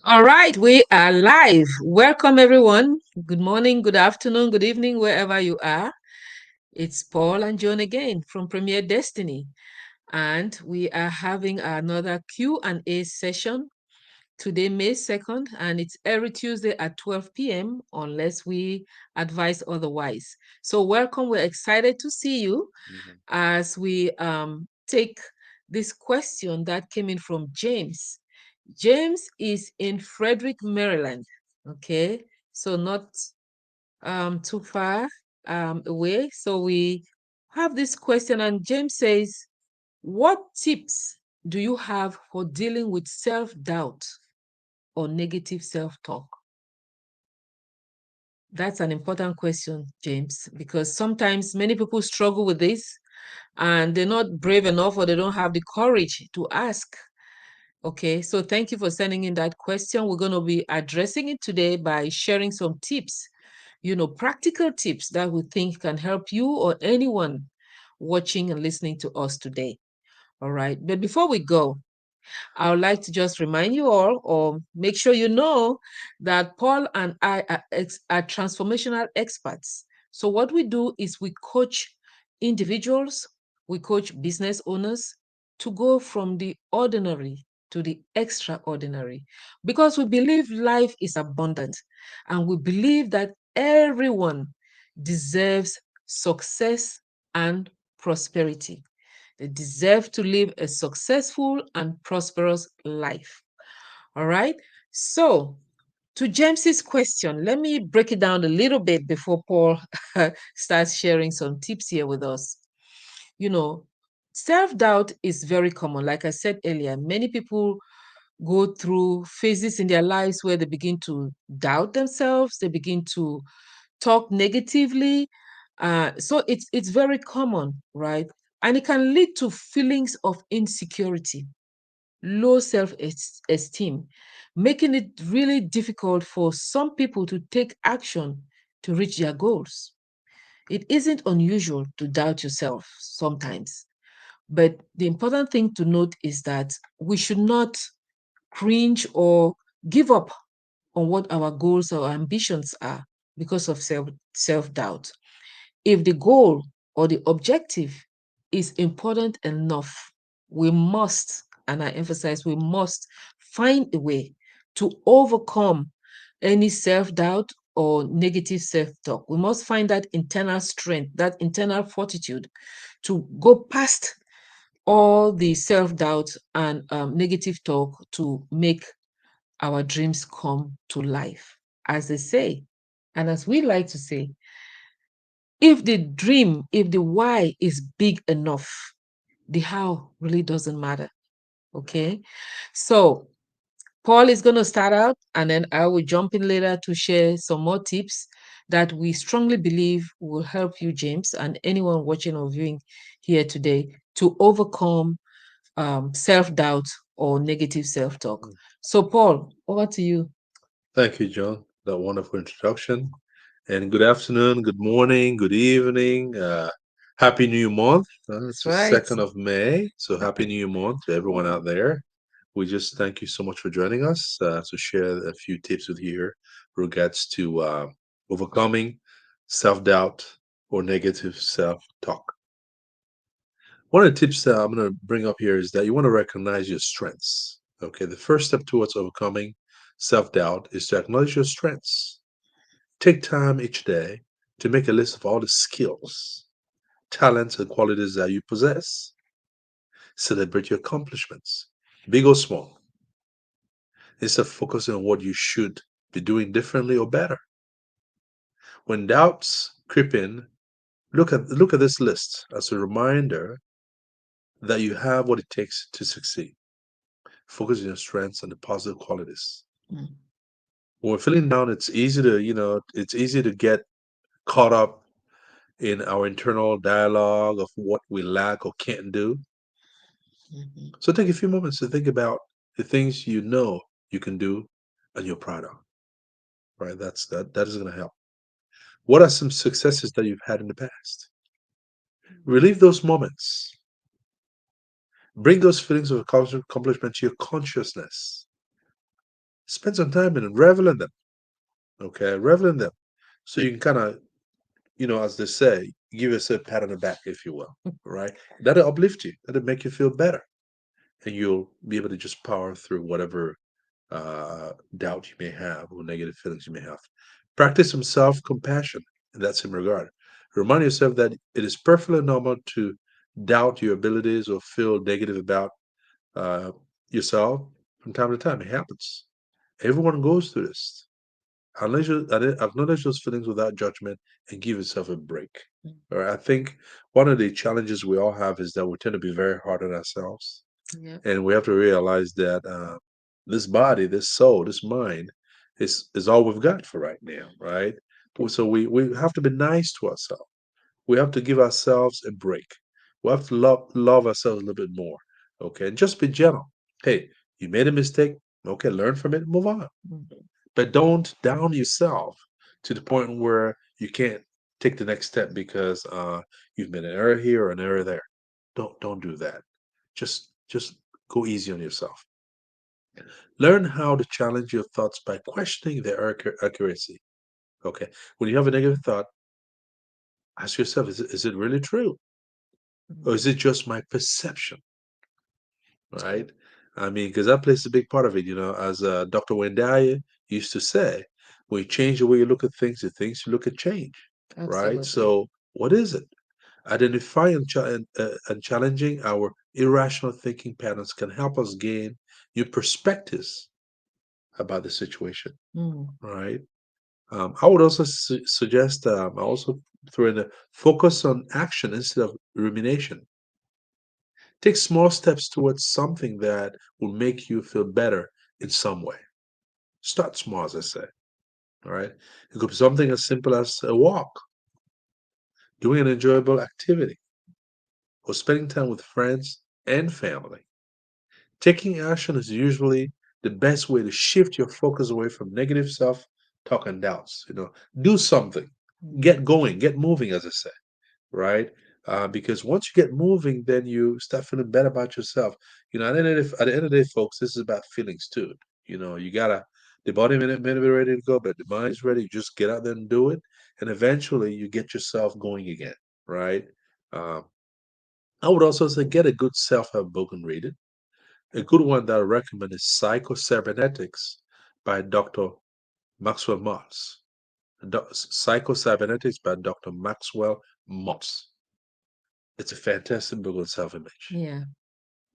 All right, we are live. Welcome, everyone. Good morning, good afternoon, good evening, wherever you are. It's Paul and Joan again from Premier Destiny, and we are having another Q&A session today, May 2nd, and it's every Tuesday at 12 p.m. unless we advise otherwise. So, welcome. We're excited to see you Mhm. as we take this question that came in from James. James is in Frederick, Maryland. Okay, so not too far away. So we have this question, and James says, "What tips do you have for dealing with self-doubt or negative self-talk?" That's an important question, James, because sometimes many people struggle with this and they're not brave enough or they don't have the courage to ask. Okay, so thank you for sending in that question. We're going to be addressing it today by sharing some tips, practical tips that we think can help you or anyone watching and listening to us today. All right, but before we go, I would like to just remind you all, or make sure you know, that Paul and I are transformational experts. So, what we do is we coach individuals, we coach business owners to go from the ordinary to the extraordinary because we believe life is abundant and we believe that everyone deserves success and prosperity. They deserve to live a successful and prosperous life. All right. So, to James's question, let me break it down a little bit before Paul starts sharing some tips here with us. You know, self doubt is very common. Like I said earlier, many people go through phases in their lives where they begin to doubt themselves, they begin to talk negatively. So it's very common, right? And it can lead to feelings of insecurity, low self-esteem, making it really difficult for some people to take action to reach their goals. It isn't unusual to doubt yourself sometimes, but the important thing to note is that we should not cringe or give up on what our goals or ambitions are because of self-doubt. If the goal or the objective is important enough, we must, and I emphasize, we must find a way to overcome any self doubt or negative self talk. We must find that internal strength, that internal fortitude to go past all the self doubt and negative talk to make our dreams come to life. As they say, and as we like to say, if the dream, if the why is big enough, the how really doesn't matter. Okay. So Paul is going to start out and then I will jump in later to share some more tips that we strongly believe will help you, James, and anyone watching or viewing here today to overcome self doubt or negative self talk. Mm. So, Paul, over to you. Thank you, John. That wonderful introduction. And good afternoon, good morning, good evening. Happy New Month. It's That's the right. 2nd of May. So happy New Month to everyone out there. We just thank you so much for joining us to share a few tips with you here regards to overcoming self-doubt or negative self-talk. One of the tips that I'm going to bring up here is that you want to recognize your strengths. Okay, the first step towards overcoming self doubt is to acknowledge your strengths. Take time each day to make a list of all the skills, talents, and qualities that you possess. Celebrate your accomplishments, big or small, instead of focusing on what you should be doing differently or better. When doubts creep in, look at this list as a reminder that you have what it takes to succeed. Focus on your strengths and the positive qualities. Mm. When we're feeling down, it's easy to get caught up in our internal dialogue of what we lack or can't do. Mhm. So take a few moments to think about the things you know you can do and you're proud of. Right? That is going to help. What are some successes that you've had in the past? Relive those moments. Bring those feelings of accomplishment to your consciousness. Spend some time and revel in them. Okay, revel in them. So you can kind of, as they say, give yourself a pat on the back, if you will. Right? That'll uplift you. That'll make you feel better. And you'll be able to just power through whatever doubt you may have or negative feelings you may have. Practice some self compassion in that same regard. Remind yourself that it is perfectly normal to doubt your abilities or feel negative about uh, yourself from time to time. It happens. Everyone goes through this. Acknowledge those feelings without judgment and give yourself a break. All right. I think one of the challenges we all have is that we tend to be very hard on ourselves. Yeah. And we have to realize that this body, this soul, this mind is all we've got for right now, right? So we have to be nice to ourselves. We have to give ourselves a break. We have to love ourselves a little bit more. Okay. And just be gentle. Hey, you made a mistake. Okay, learn from it, move on. Mhm. But don't down yourself to the point where you can't take the next step because you've made an error here or an error there. Don't do that. Just go easy on yourself. Learn how to challenge your thoughts by questioning their accuracy. Okay. When you have a negative thought, ask yourself, is it really true? Or is it just my perception? Yeah. Right? I mean, because that plays a big part of it, as Dr. Wendaye used to say, when you change the way you look at things, the things you look at change, right? Absolutely. So, what is it? Identifying and challenging our irrational thinking patterns can help us gain new perspectives about the situation, Mm. right? I would also suggest, I also throw in a focus on action instead of rumination. Take small steps towards something that will make you feel better in some way. Start small, as I say. All right. It could be something as simple as a walk, doing an enjoyable activity, or spending time with friends and family. Taking action is usually the best way to shift your focus away from negative self talk and doubts. Do something, Mm. get going, get moving, as I say, right? Because once you get moving, then you start feeling better about yourself. At the end of the day, folks, this is about feelings too. You gotta the body may not be ready to go, but the mind's ready. You just get out there and do it, and eventually you get yourself going again, right? Um, I would also say get a good self-help book and read it. A good one that I recommend is Psycho-Cybernetics by Dr. Maxwell Maltz. Psycho-Cybernetics by Dr. Maxwell Maltz. It's a fantastic book on self-image. Yeah.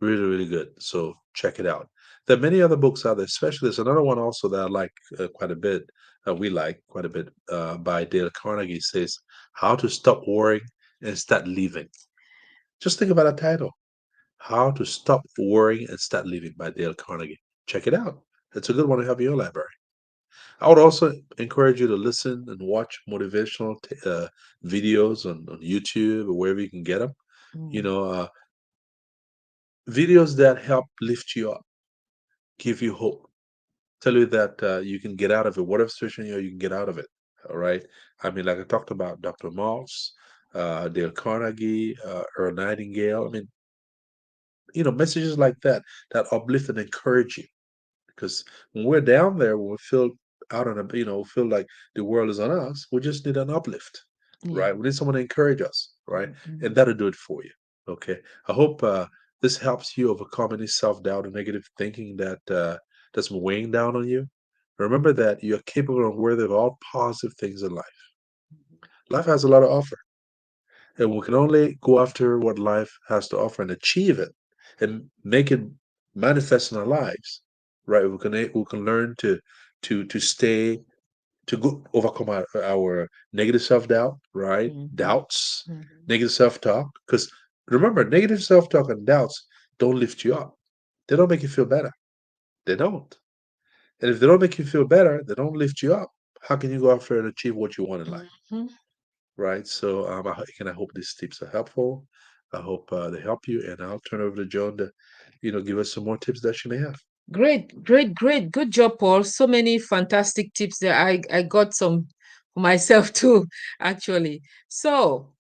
Really, really good. So check it out. There are many other books out there, especially there's another one also that I like quite a bit. We like quite a bit by Dale Carnegie. Says How to Stop Worrying and Start Living. Just think about that title. How to Stop Worrying and Start Living by Dale Carnegie. Check it out. It's a good one to have in your library. I would also encourage you to listen and watch motivational videos on YouTube or wherever you can get them. You Mm. know, videos that help lift you up, give you hope, tell you that you can get out of it, whatever situation you're, you can get out of it. All right. I mean, like I talked about Dr. Moss, Dale Carnegie, Earl Nightingale. I mean, messages like that that uplift and encourage you. Because when we're down there, when we feel out on a, feel like the world is on us, we just need an uplift, Yeah. right? We need someone to encourage us, right? And Mhm. that'll do it for you. Okay. I hope this helps you overcome any self-doubt and negative thinking that's been weighing down on you. Remember that you're capable and worthy of all positive things in life. Life has a lot to offer, and we can only go after what life has to offer and achieve it and make it manifest in our lives, right? We can learn to stay to go overcome our negative self-doubt, right? Mhm. Doubts, Mhm. negative self-talk, because remember, negative self-talk and doubts don't lift you up. They don't make you feel better. They don't. And if they don't make you feel better, they don't lift you up. How can you go after and achieve what you want in life? Mhm. Right? So, I hope these tips are helpful. I hope they help you, and I'll turn over to Joan to, give us some more tips that she may have. Great, great, great. Good job, Paul. So many fantastic tips there. I got some for myself too, actually. So,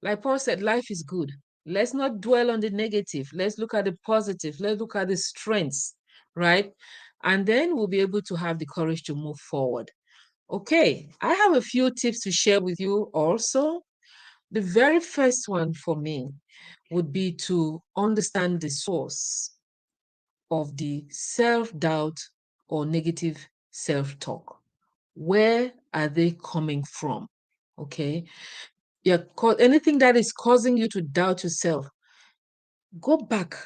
like Paul said, life is good. Let's not dwell on the negative. Let's look at the positive. Let's look at the strengths, right? And then we'll be able to have the courage to move forward. Okay, I have a few tips to share with you also. The very first one for me would be to understand the source of the self-doubt or negative self-talk. Where are they coming from? Okay. Yeah, anything that is causing you to doubt yourself, go back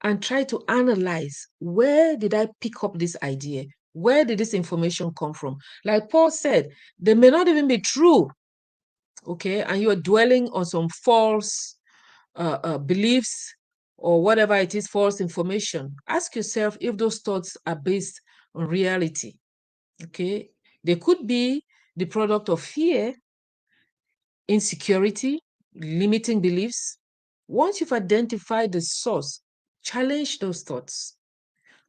and try to analyze, where did I pick up this idea? Where did this information come from? Like Paul said, they may not even be true. Okay. And you are dwelling on some false beliefs or whatever it is, false information. Ask yourself if those thoughts are based on reality. Okay. They could be the product of fear, insecurity, limiting beliefs. Once you've identified the source, challenge those thoughts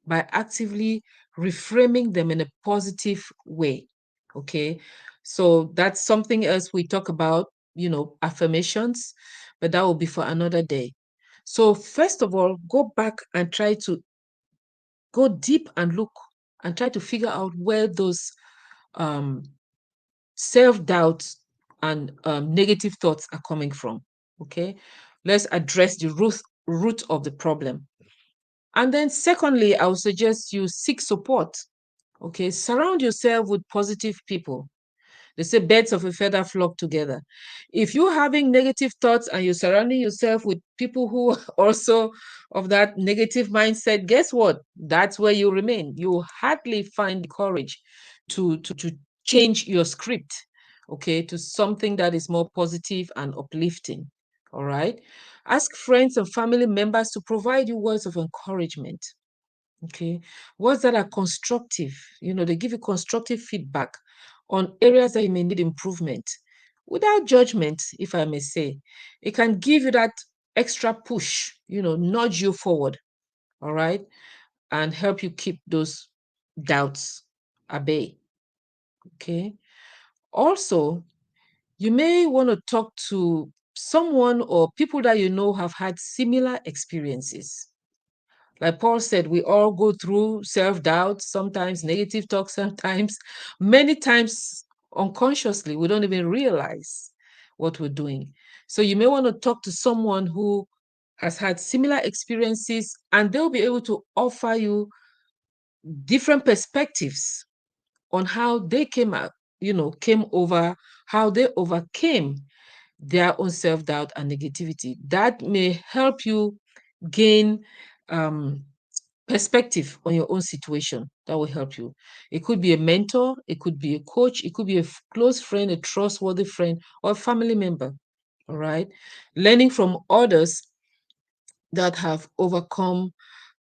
by actively reframing them in a positive way. Okay. So that's something else we talk about, affirmations, but that will be for another day. So, first of all, go back and try to go deep and look and try to figure out where those um, self doubt and negative thoughts are coming from. Okay. Let's address the root of the problem. And then, secondly, I would suggest you seek support. Okay. Surround yourself with positive people. They say birds of a feather flock together. If you're having negative thoughts and you're surrounding yourself with people who are also of that negative mindset, guess what? That's where you remain. You hardly find the courage to change your script, okay, to something that is more positive and uplifting. All right. Ask friends and family members to provide you words of encouragement. Okay. Words that are constructive, they give you constructive feedback on areas that you may need improvement without judgment, if I may say. It can give you that extra push, nudge you forward. All right. And help you keep those doubts at bay. Okay. Also, you may want to talk to someone or people that you know have had similar experiences. Like Paul said, we all go through self doubt, sometimes negative talk, sometimes, many times unconsciously, we don't even realize what we're doing. So you may want to talk to someone who has had similar experiences, and they'll be able to offer you different perspectives on how they came over, how they overcame their own self doubt and negativity. That may help you gain um, perspective on your own situation. That will help you. It could be a mentor, it could be a coach, it could be a close friend, a trustworthy friend, or a family member. All right. Learning from others that have overcome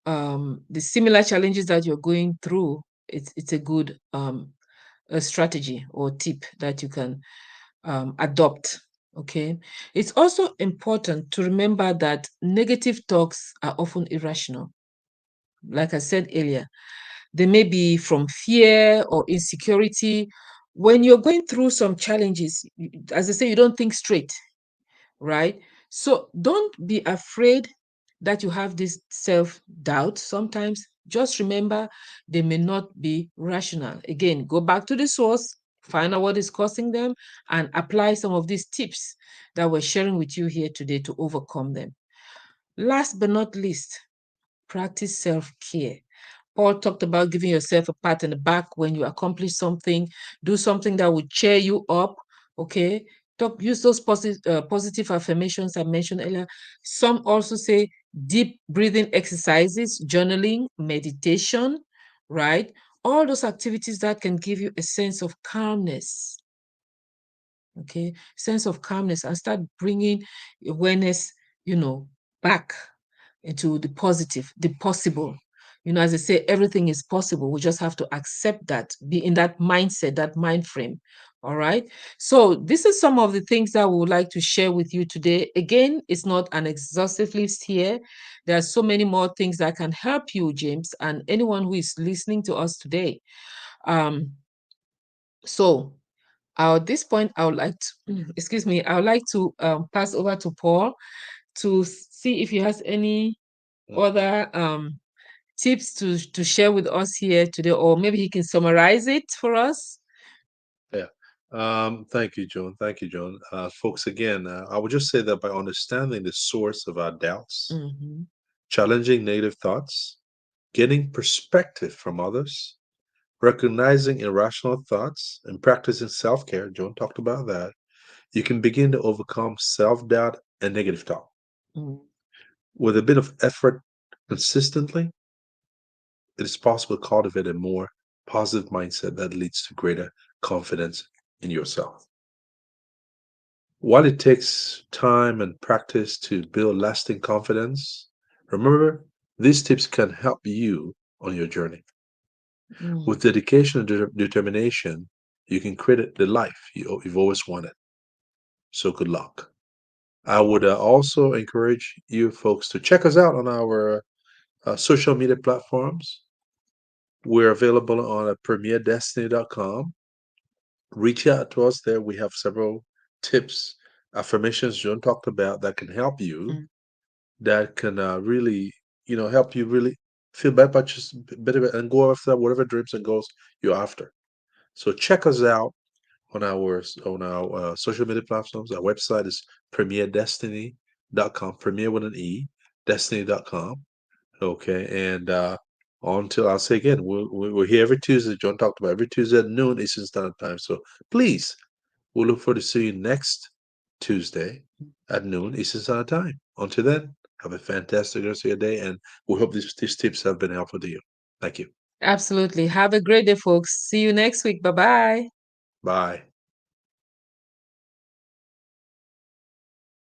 the similar challenges that you're going through, it's a good a strategy or tip that you can adopt. Okay. It's also important to remember that negative talks are often irrational. Like I said earlier, they may be from fear or insecurity. When you're going through some challenges, as I say, you don't think straight, right? So don't be afraid that you have this self doubt sometimes. Just remember, they may not be rational. Again, go back to the source, find out what is causing them, and apply some of these tips that we're sharing with you here today to overcome them. Last but not least, practice self care. Paul talked about giving yourself a pat on the back when you accomplish something, do something that will cheer you up. Okay. Use those positive affirmations I mentioned earlier. Some also say deep breathing exercises, journaling, meditation, right? All those activities that can give you a sense of calmness. Okay. Sense of calmness, and start bringing awareness, back into the positive, the possible. As I say, everything is possible. We just have to accept that, be in that mindset, that mind frame. All right. So, this is some of the things that we would like to share with you today. Again, it's not an exhaustive list here. There are so many more things that can help you, James, and anyone who is listening to us today. Um, so, at this point, I would like to, excuse me, I would like to pass over to Paul to see if he has any Mhm. other tips to share with us here today, or maybe he can summarize it for us? Yeah. Thank you, Joan. Thank you, Joan. Folks, again, I would just say that by understanding the source of our doubts, Mm-hmm. challenging negative thoughts, getting perspective from others, recognizing irrational thoughts, and practicing self care, Joan talked about that, you can begin to overcome self doubt and negative talk. Mm. With a bit of effort consistently, it is possible to cultivate a more positive mindset that leads to greater confidence in yourself. While it takes time and practice to build lasting confidence, remember these tips can help you on your journey. Mm. With dedication and determination, you can create the life you've always wanted. So, good luck. I would also encourage you folks to check us out on our social media platforms. We're available on premierdestiny.com. Reach out to us there. We have several tips, affirmations John talked about that can help you, Mm. that can really, help you really feel better about just better and go after whatever dreams and goals you're after. So check us out on our social media platforms. Our website is premierdestiny.com, premier with an E, destiny.com. Okay, and until I'll say again, we're here every Tuesday. John talked about every Tuesday at noon Eastern Standard Time. So please, we'll look forward to see you next Tuesday at noon Eastern Standard Time. Until then, have a fantastic rest of your day, and we hope these tips have been helpful to you. Thank you. Absolutely. Have a great day, folks. See you next week. Bye bye. Bye.